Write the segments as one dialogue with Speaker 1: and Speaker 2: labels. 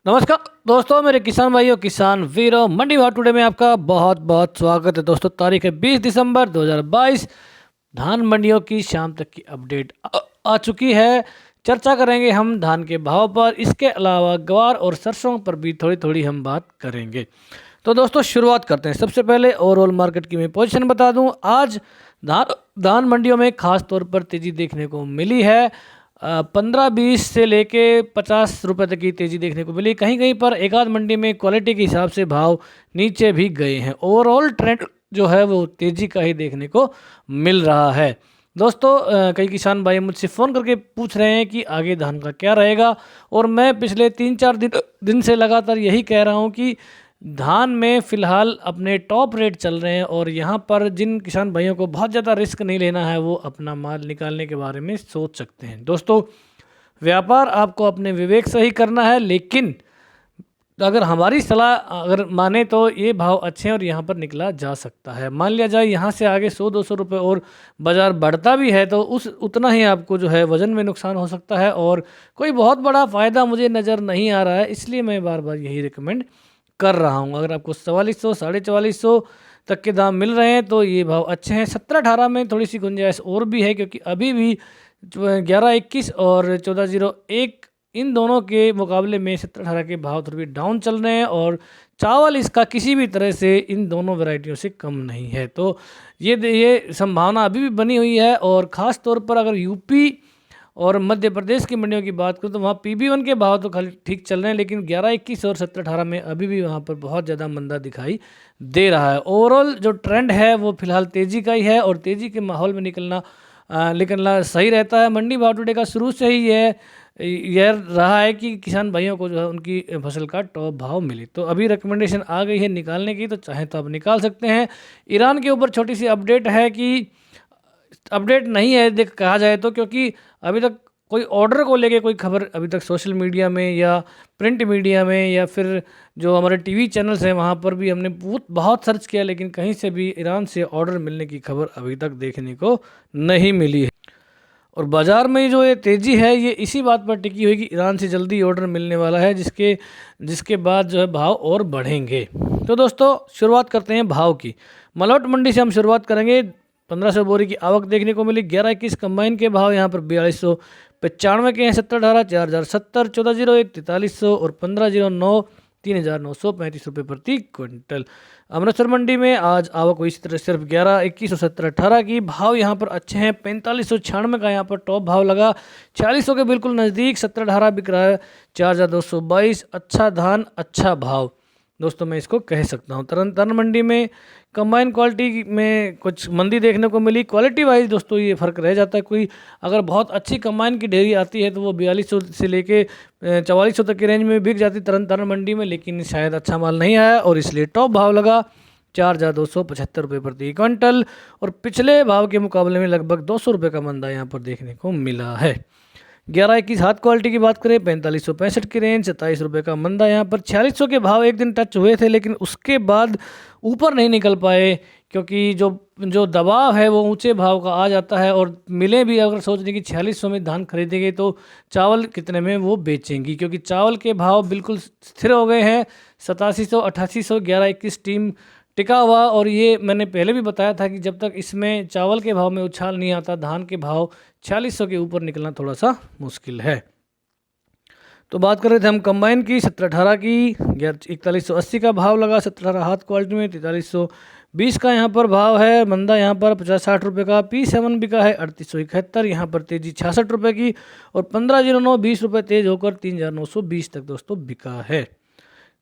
Speaker 1: नमस्कार दोस्तों, मेरे किसान भाइयों, किसान वीरों, मंडी भाव टुडे में आपका बहुत बहुत स्वागत है। दोस्तों, तारीख है 20 दिसंबर 2022। धान मंडियों की शाम तक की अपडेट आ चुकी है। चर्चा करेंगे हम धान के भाव पर। इसके अलावा ग्वार और सरसों पर भी थोड़ी थोड़ी हम बात करेंगे। तो दोस्तों, शुरुआत करते हैं। सबसे पहले ओवरऑल मार्केट की मैं पोजीशन बता दूं। आज धान धान मंडियों में खास तौर पर तेज़ी देखने को मिली है। 15-20 से लेके 50 रुपए तक की तेज़ी देखने को मिली। कहीं कहीं पर एक आध मंडी में क्वालिटी के हिसाब से भाव नीचे भी गए हैं। ओवरऑल ट्रेंड जो है वो तेज़ी का ही देखने को मिल रहा है। दोस्तों, कई किसान भाई मुझसे फ़ोन करके पूछ रहे हैं कि आगे धान का क्या रहेगा, और मैं पिछले 3-4 दिन से लगातार यही कह रहा हूँ कि धान में फ़िलहाल अपने टॉप रेट चल रहे हैं, और यहाँ पर जिन किसान भाइयों को बहुत ज़्यादा रिस्क नहीं लेना है वो अपना माल निकालने के बारे में सोच सकते हैं। दोस्तों, व्यापार आपको अपने विवेक से ही करना है, लेकिन अगर हमारी सलाह अगर माने तो ये भाव अच्छे हैं और यहाँ पर निकला जा सकता है। मान लिया जाए यहाँ से आगे 100-200 रुपये और बाज़ार बढ़ता भी है तो उतना ही आपको जो है वज़न में नुकसान हो सकता है, और कोई बहुत बड़ा फ़ायदा मुझे नज़र नहीं आ रहा है। इसलिए मैं बार बार यही रिकमेंड कर रहा हूँ। अगर आपको 4400 4450 तक के दाम मिल रहे हैं तो ये भाव अच्छे हैं। 17-18 में थोड़ी सी गुंजाइश और भी है, क्योंकि अभी भी 11-21 और 14-01 इन दोनों के मुकाबले में 17-18 के भाव थोड़ी डाउन चल रहे हैं, और चावल इसका किसी भी तरह से इन दोनों वैरायटियों से कम नहीं है। तो ये संभावना अभी भी बनी हुई है। और ख़ास तौर पर अगर यूपी और मध्य प्रदेश की मंडियों की बात करूँ तो वहाँ PB1 के भाव तो खाली ठीक चल रहे हैं, लेकिन 11-21 और 17-18 में अभी भी वहाँ पर बहुत ज़्यादा मंदा दिखाई दे रहा है। ओवरऑल जो ट्रेंड है वो फिलहाल तेज़ी का ही है, और तेज़ी के माहौल में निकलना सही रहता है। मंडी भाव टुडे का शुरू से ही यह रहा है कि किसान भाइयों को जो है उनकी फसल का टॉप भाव मिले। तो अभी रिकमेंडेशन आ गई है निकालने की, तो चाहे तो आप निकाल सकते हैं। ईरान के ऊपर छोटी सी अपडेट है कि अपडेट नहीं है देख कहा जाए तो, क्योंकि अभी तक कोई ऑर्डर को लेके कोई खबर अभी तक सोशल मीडिया में या प्रिंट मीडिया में या फिर जो हमारे टीवी चैनल्स हैं वहाँ पर भी हमने बहुत सर्च किया, लेकिन कहीं से भी ईरान से ऑर्डर मिलने की खबर अभी तक देखने को नहीं मिली है। और बाज़ार में जो ये तेज़ी है ये इसी बात पर टिकी हुई कि ईरान से जल्दी ऑर्डर मिलने वाला है, जिसके बाद जो है भाव और बढ़ेंगे। तो दोस्तों, शुरुआत करते हैं भाव की। मलौट मंडी से हम शुरुआत करेंगे। 1500 बोरी की आवक देखने को मिली। 11-21 कंबाइन के भाव यहाँ पर 4295 के हैं। 17-18 4070, 14-01 4300 और 15-09 3935 रुपये प्रति क्विंटल। अमृतसर मंडी में आज आवक हुई इसी तरह सिर्फ 11-21 और 17-18 की। भाव यहाँ पर अच्छे हैं। 4596 का यहाँ पर टॉप भाव लगा। 4600 के बिल्कुल नज़दीक 17-18 बिक रहा है। 4222 अच्छा धान अच्छा भाव दोस्तों मैं इसको कह सकता हूँ। तरन तारण मंडी में कंबाइन क्वालिटी में कुछ मंदी देखने को मिली। क्वालिटी वाइज दोस्तों ये फ़र्क रह जाता है। कोई अगर बहुत अच्छी कंबाइन की ढेरी आती है तो वो 4200 से लेके 4400 तक की रेंज में बिक जाती तरन तारण मंडी में, लेकिन शायद अच्छा माल नहीं आया और इसलिए टॉप भाव लगा 4275 रुपये प्रति क्विंटल, और पिछले भाव के मुकाबले में लगभग 200 रुपये का मंदा यहाँ पर देखने को मिला है। 11-21 हाथ क्वालिटी की बात करें 4565 की रेंज, 27 रुपये का मंदा यहाँ पर। 4600 के भाव एक दिन टच हुए थे, लेकिन उसके बाद ऊपर नहीं निकल पाए, क्योंकि जो दबाव है वो ऊंचे भाव का आ जाता है। और मिलें भी अगर सोच रही कि 4600 में धान खरीदेंगे तो चावल कितने में वो बेचेंगी, क्योंकि चावल के भाव बिल्कुल स्थिर हो गए हैं। 8700 8800 11-21 टीम टिका हुआ। और ये मैंने पहले भी बताया था कि जब तक इसमें चावल के भाव में उछाल नहीं आता, धान के भाव 4600 के ऊपर निकलना थोड़ा सा मुश्किल है। तो बात कर रहे थे हम कंबाइन की। 17-18 की 4180 का भाव लगा। 17-18 हाथ क्वालिटी में 4320 का यहाँ पर भाव है। मंदा यहाँ पर 50-60 रुपये का। P7 बिका है 3871, यहाँ पर तेजी 66 रुपये की, और 1509 20 रुपये तेज होकर 3920 तक दोस्तों बिका है।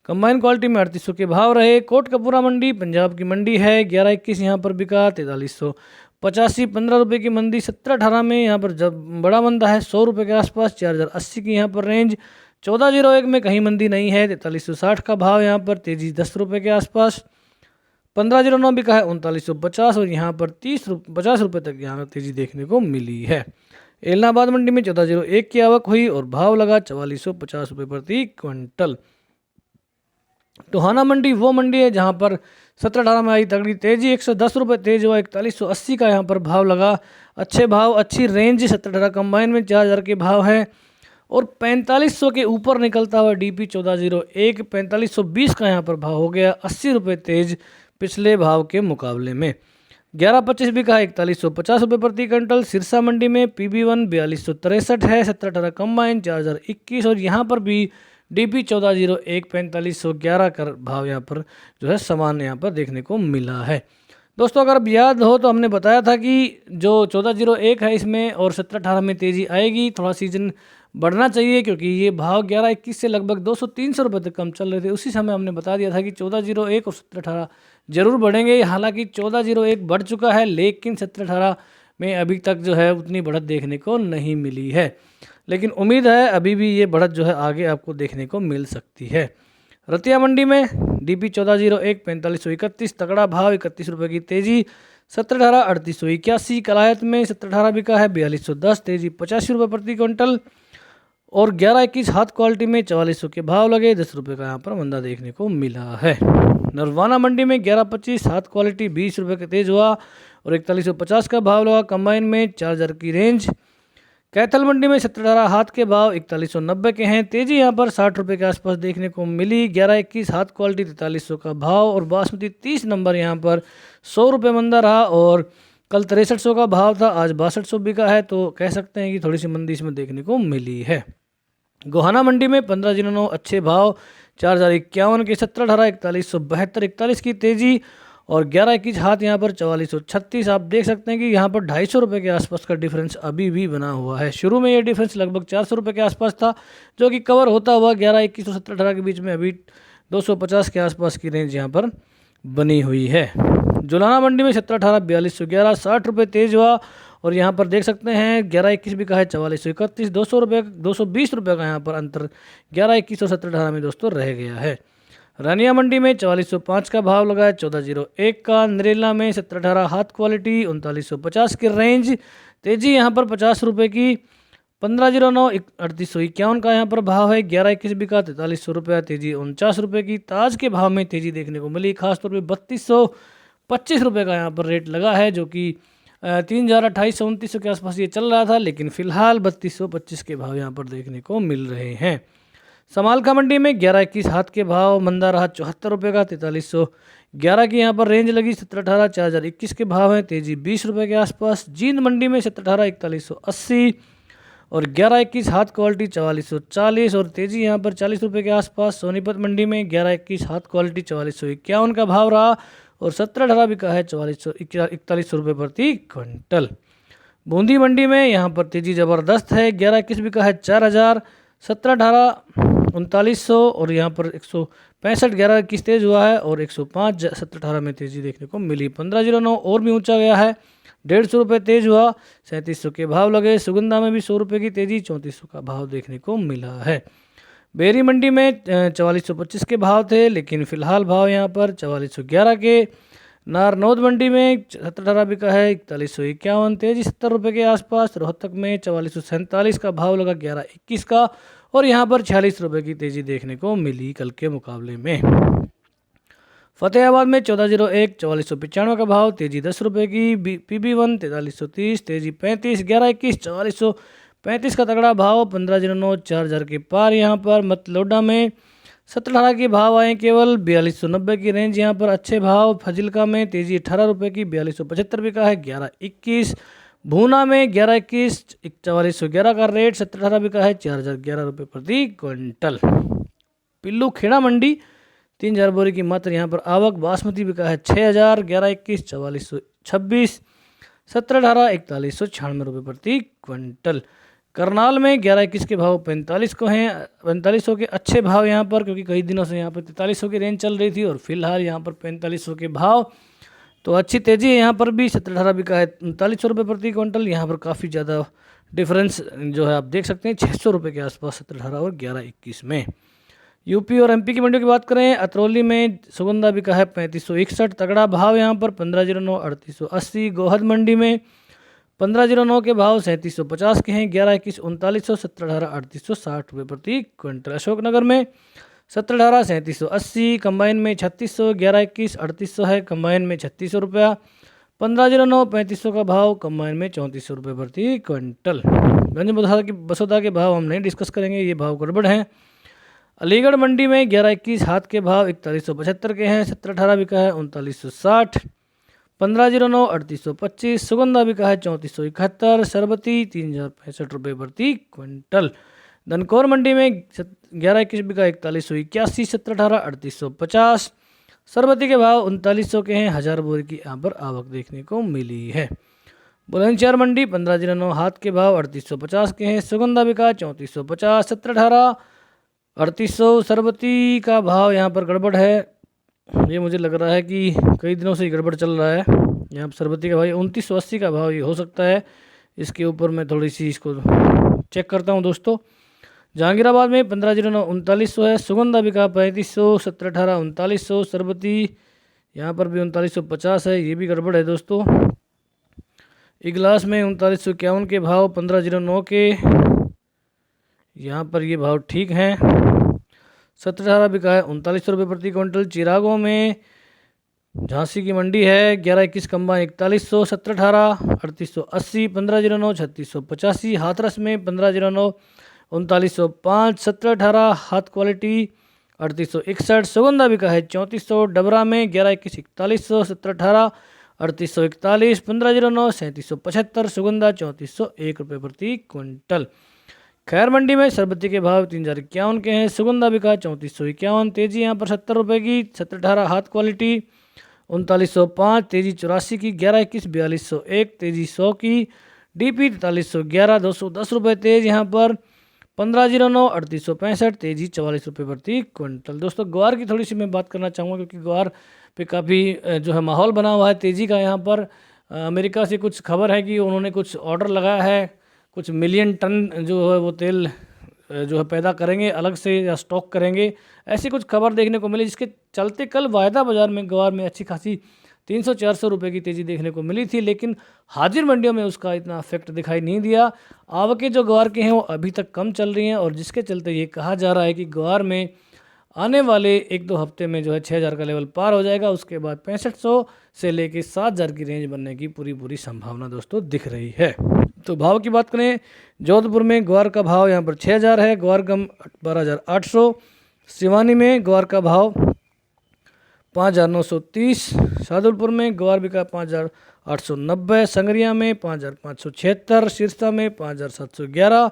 Speaker 1: कंबाइन क्वालिटी में 3800 के भाव रहे। कोटकपूरा मंडी पंजाब की मंडी है। 11-21 यहाँ पर बिका 4385, 15 रुपये की मंदी। 17-18 में यहाँ पर जब बड़ा मंदा है 100 रुपये के आसपास। 4080 की यहाँ पर रेंज। 14-01 में कहीं मंदी नहीं है। 4360 का भाव यहाँ पर, तेजी 10 रुपये के आसपास। 1509 बिका है 3950, और यहाँ पर 50 रुपये तक यहाँ तेजी देखने को मिली है। एलनाबाद मंडी में 14-01 की आवक हुई और भाव लगा 4450 रुपये प्रति क्विंटल। टोहाना मंडी वो मंडी है जहाँ पर 17-18 में आई तगड़ी तेजी। 110 रुपये तेज हुआ। 4180 का यहाँ पर भाव लगा। अच्छे भाव अच्छी रेंज। 17-18 कंबाइन में 4000 के भाव हैं। और 4500 के ऊपर निकलता हुआ DP 1401 4520 का यहाँ पर भाव हो गया, 80 रुपये तेज पिछले भाव के मुकाबले में। 11-25 बिका 4150 रुपये प्रति क्विंटल। सिरसा मंडी में PB1 4263 है, 17-18 कंबाइन 4021 और यहाँ पर भी DP 1401 4511 का भाव यहाँ पर जो है समान यहाँ पर देखने को मिला है। दोस्तों अगर अब याद हो तो हमने बताया था कि जो 1401 है इसमें और 17-18 में तेज़ी आएगी, थोड़ा सीजन बढ़ना चाहिए क्योंकि ये भाव 11-21 से लगभग 200-300 रुपये तक कम चल रहे थे। उसी समय हमने बता दिया था कि 1401 और 17-18 जरूर बढ़ेंगे। हालांकि 1401 बढ़ चुका है लेकिन 17-18 में अभी तक जो है उतनी बढ़त देखने को नहीं मिली है, लेकिन उम्मीद है अभी भी ये बढ़त जो है आगे आपको देखने को मिल सकती है। रतिया मंडी में DP 1401 4531 तगड़ा भाव 31 रुपये की तेज़ी। 17-18 3881। कलायत में 17-18 बिका है 4210 तेज़ी 85 रुपये प्रति क्विंटल। और 11-21 हाथ क्वालिटी में 4400 के भाव लगे, 10 रुपये का यहाँ पर मंदा देखने को मिला है। नरवाना मंडी में 11-25 हाथ क्वालिटी 20 रुपये का तेज हुआ और 4150 का भाव लगा कंबाइन में 4000 की रेंज। कैथल मंडी में 17-18 हाथ के भाव 4190 के हैं, तेजी यहाँ पर 60 रुपये के आसपास देखने को मिली। 11-21 हाथ क्वालिटी 4300 का भाव और बासमती 30 नंबर यहाँ पर 100 रुपये मंदा रहा और कल 6300 का भाव था, आज 6200 बिका है, तो कह सकते हैं कि थोड़ी सी मंदी इसमें देखने को मिली है। गोहाना मंडी में 1509 अच्छे भाव 4051 के। 17-18 4172 41 की तेज़ी और 11-21 हाथ यहाँ पर 4436। आप देख सकते हैं कि यहाँ पर 250 रुपये के आसपास का डिफरेंस अभी भी बना हुआ है। शुरू में ये डिफरेंस लगभग 400 रुपये के आसपास था जो कि कवर होता हुआ 11-21 और 17-18 के बीच में अभी 250 के आसपास की रेंज यहाँ पर बनी हुई है। जुलाना मंडी में 17-18 4211 60 रुपये तेज हुआ और यहाँ पर देख सकते हैं 11-21 भी का है 4431 200 रुपये 220 रुपये का यहाँ पर अंतर 11-21 और 17-18 में दोस्तों रह गया है। रानिया मंडी में 4405 का भाव लगा है 1401 का। नरेला में 17-18 हाथ क्वालिटी 3950 की रेंज, तेजी यहाँ पर 50 रुपये की। 1509 3851 का यहाँ पर भाव है। 11-21 भी का 4300 रुपये, तेजी 49 रुपये की। ताज के भाव में तेजी देखने को मिली, खासतौर पर 3225 रुपये का यहाँ पर रेट लगा है जो कि 3028-2900 के आसपास ये चल रहा था, लेकिन फिलहाल 3225 के भाव यहाँ पर देखने को मिल रहे हैं। समालखा मंडी में 11-21 हाथ के भाव मंदा रहा 74 रुपये का। 4311 की यहाँ पर रेंज लगी। 17-18 4021 के भाव हैं, तेजी 20 रुपये के आसपास। जींद मंडी में 17-18 4180 और 11-21 हाथ क्वालिटी 4440 और तेजी यहाँ पर 40 रुपये के आसपास। सोनीपत मंडी में 11-21 हाथ क्वालिटी 4451 का भाव रहा और 17-18 बिका है 4100 रुपये प्रति क्विंटल। बूंदी मंडी में यहाँ पर तेजी ज़बरदस्त है। 11-21 बिका है 4000, 17-18 3900 और यहाँ पर 165 11-21 तेज हुआ है और 105 17-18 में तेजी देखने को मिली। 1509 और भी ऊंचा गया है, 150 रुपये तेज हुआ, 3700 के भाव लगे। सुगंधा में भी 100 रुपये की तेजी, 3400 का भाव देखने को मिला है। बेरी मंडी में 4425 के भाव थे, लेकिन फिलहाल भाव यहाँ पर 4411 के। नारनौद मंडी में 17-18 बिका है 4151, तेजी 70 रुपये के आसपास। रोहतक में 4447 का भाव लगा 11-21 का और यहाँ पर 46 रुपये की तेजी देखने को मिली कल के मुकाबले में। फतेहाबाद में 1401 4495 का भाव, तेजी 10 रुपये की। PB1 4330 तेजी 35। 11-21 4435 का तगड़ा भाव। 1509 4000 के पार। यहाँ पर मतलोडा में 17-18 के भाव आए केवल 4290 की रेंज यहाँ पर अच्छे भाव। फजिलका में तेजी 18 रुपये की, 4275 भी का है। 11-21 भूना में 11-21 4411 का रेट, 17-18 भी का है 4011 रुपये प्रति क्विंटल। पिल्लू खेड़ा मंडी 3000 बोरी की मात्र यहाँ पर आवक। बासमती बिका है 6000। 11-21 4426, 17-18 4196 रुपये प्रति क्विंटल। करनाल में 11-21 के भाव 45 को हैं, 4500 के अच्छे भाव यहाँ पर, क्योंकि कई दिनों से यहाँ पर 4300 की रेंज चल रही थी और फिलहाल यहाँ पर 4500 के भाव, तो अच्छी तेज़ी है यहाँ पर भी। 17-18 बिका है 3900 रुपये प्रति क्विंटल। यहाँ पर काफ़ी ज़्यादा डिफरेंस जो है आप देख सकते हैं, 600 रुपये के आसपास 17-18 और 11-21 में। यूपी और एमपी की मंडियों की बात करें, अतरौली में सुगंधा बिका है 3561, तगड़ा भाव यहाँ पर। 1509 3880। गोहद मंडी में 1509 के भाव 3750 के हैं। 11-21 3900, 17-18 3860 रुपये प्रति क्विंटल। अशोकनगर में 17-18 3780, कंबाइन में 3600। 11-21 3800 है, कंबाइन में 3600 रुपया। 1509 3500 का भाव, कंबाइन में 3400 रुपये प्रति क्विंटल। गंज बसोदा के भाव हम नहीं डिस्कस करेंगे, ये भाव गड़बड़ हैं। अलीगढ़ मंडी में 11-21 हाथ के भाव 4175 के हैं। 17-18 बिका है 3960। 1509 3825। सुगंधा बिका है 3471। सरबती 3065 रुपये प्रति क्विंटल। धनकौर मंडी में 11-21 बिका 4181। 17-18 3850। सरबती के भाव 3900 के हैं। 1000 बोरी की यहाँ पर आवक देखने को मिली है। बुलंदशहर मंडी 1509 हाथ के भाव 3850 के हैं। सुगंधा बिका 3450। 17-18 3800। सरबती का भाव यहाँ पर गड़बड़ है, ये मुझे लग रहा है कि कई दिनों से गड़बड़ चल रहा है। यहाँ पर सरबती का भाव 2980 का भाव ये हो सकता है। इसके ऊपर मैं थोड़ी सी इसको चेक करता हूँ दोस्तों। जहांगीराबाद में 1509 3900 है। सुगंधा बिका 3500। 17-18 3900। सरबती यहाँ पर भी 3950 है, ये भी गड़बड़ है दोस्तों। इगलास में 3951 के भाव 1509 के, यहाँ पर ये भाव ठीक हैं। 17-18 बिका है 3900 रुपये प्रति क्विंटल। चिरागों में झांसी की मंडी है 11-21 कंबाइन 4100। 17-18 3880। 1509 3685। हाथरस में 1509 3905। 17-18 हाथ क्वालिटी 3861। सुगंधा बिका है 3400। डबरा में 11-21 4100। 17-18 3841। 1509 3775। सुगंधा 3401 रुपये प्रति क्विंटल। खैर मंडी में सरबती के भाव 3051 के हैं। सुगंधा बिका 3451। तेजी यहाँ पर 70 रुपये की। 17-18 हाथ क्वालिटी 3905। तेजी 84 की। 11-21 4201। तेजी 100 की। डीपी 4311 210 रुपये तेज यहाँ पर। 1509 3865। तेजी 44 रुपये प्रति क्विंटल। दोस्तों ग्वार की थोड़ी सी मैं बात करना चाहूँगा, क्योंकि ग्वार पे काफ़ी जो है माहौल बना हुआ है तेज़ी का। यहाँ पर अमेरिका से कुछ खबर है कि उन्होंने कुछ ऑर्डर लगाया है, कुछ मिलियन टन जो है वो तेल जो है पैदा करेंगे अलग से या स्टॉक करेंगे, ऐसी कुछ खबर देखने को मिली, जिसके चलते कल वायदा बाजार में ग्वार में अच्छी खासी 300-400 रुपये की तेज़ी देखने को मिली थी। लेकिन हाजिर मंडियों में उसका इतना इफेक्ट दिखाई नहीं दिया। आवकें जो ग्वार की हैं वो अभी तक कम चल रही हैं, और जिसके चलते ये कहा जा रहा है कि ग्वार में आने वाले 1-2 हफ्ते में जो है 6000 का लेवल पार हो जाएगा। उसके बाद 6500 से लेके 7000 की रेंज बनने की पूरी संभावना दोस्तों दिख रही है। तो भाव की बात करें, जोधपुर में ग्वार का भाव यहाँ पर 6000 है। ग्वार गम 12800। सिवानी में ग्वार का भाव 5930। शाहदुलपुर में ग्वार बिका 5890। संगरिया में 5576। सिरसा में 5711।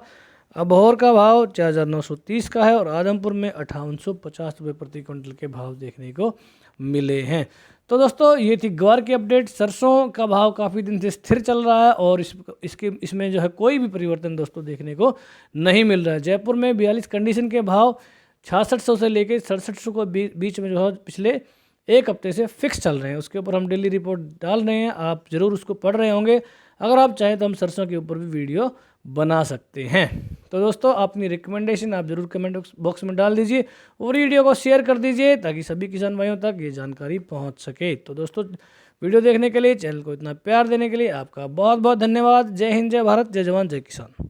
Speaker 1: अबोहर का भाव 4930 का है, और आजमपुर में 5850 रुपये प्रति क्विंटल के भाव देखने को मिले हैं। तो दोस्तों ये थी ग्वार की अपडेट। सरसों का भाव काफ़ी दिन से स्थिर चल रहा है, और इसमें जो है कोई भी परिवर्तन दोस्तों देखने को नहीं मिल रहा है। जयपुर में 42 कंडीशन के भाव 6600 से लेकर 6700 के बीच में जो है पिछले एक हफ्ते से फिक्स चल रहे हैं। उसके ऊपर हम डेली रिपोर्ट डाल रहे हैं, आप ज़रूर उसको पढ़ रहे होंगे। अगर आप चाहें तो हम सरसों के ऊपर भी वीडियो बना सकते हैं। तो दोस्तों अपनी रिकमेंडेशन आप ज़रूर कमेंट बॉक्स में डाल दीजिए, और वीडियो को शेयर कर दीजिए ताकि सभी किसान भाइयों तक ये जानकारी पहुंच सके। तो दोस्तों वीडियो देखने के लिए, चैनल को इतना प्यार देने के लिए आपका बहुत बहुत धन्यवाद। जय हिंद, जय भारत, जय जवान, जय किसान।